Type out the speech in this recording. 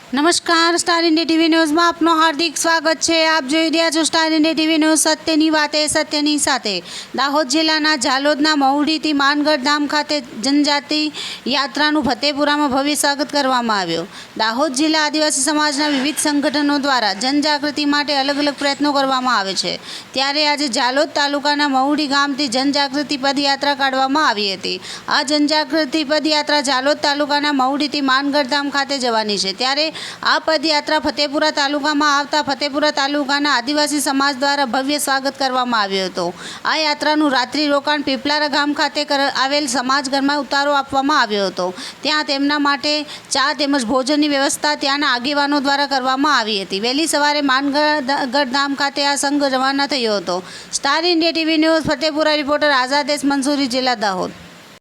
નમસ્કાર, star India TV ન્યૂઝમાં આપનું હાર્દિક સ્વાગત છે। આપ જોઈ રહ્યા છો સ્ટાર ઇન્ડિયા ટીવી ન્યૂઝ, સત્યની વાતે સત્યની સાથે। દાહોદ જિલ્લાના ઝાલોદના મહુડીથી માનગઢ ધામ ખાતે જનજાતિ યાત્રાનું ફતેપુરામાં ભવ્ય સ્વાગત કરવામાં આવ્યું। દાહોદ જિલ્લા આદિવાસી સમાજના વિવિધ સંગઠનો દ્વારા જનજાગૃતિ માટે અલગ અલગ પ્રયત્નો કરવામાં આવે છે। ત્યારે આજે ઝાલોદ તાલુકાના મહુડી ગામથી જનજાગૃતિ પદયાત્રા કાઢવામાં આવી હતી। આ જનજાગૃતિ પદયાત્રા ઝાલોદ તાલુકાના મહુડીથી માનગઢ ધામ ખાતે જવાની છે। ત્યારે આ પદયાત્રા ફતેપુરા તાલુકામાં આવતા ફતેપુરા તાલુકાના આદિવાસી સમાજ દ્વારા ભવ્ય સ્વાગત કરવામાં આવ્યું હતું। આ યાત્રાનું રાત્રિ રોકાણ પીપલારા ગામ ખાતે આવેલ સમાજઘરમાં ઉતારો આપવામાં આવ્યો હતો। ત્યાં તેમના માટે ચા તેમજ ભોજનની વ્યવસ્થા ત્યાંના આગેવાનો દ્વારા કરવામાં આવી હતી। વહેલી સવારે માનગઢ ધામ ખાતે આ સંઘ રવાના થયો હતો। Star India TV news Fatepura reporter Azadesh Mansuri, જિલ્લા દાહોદ।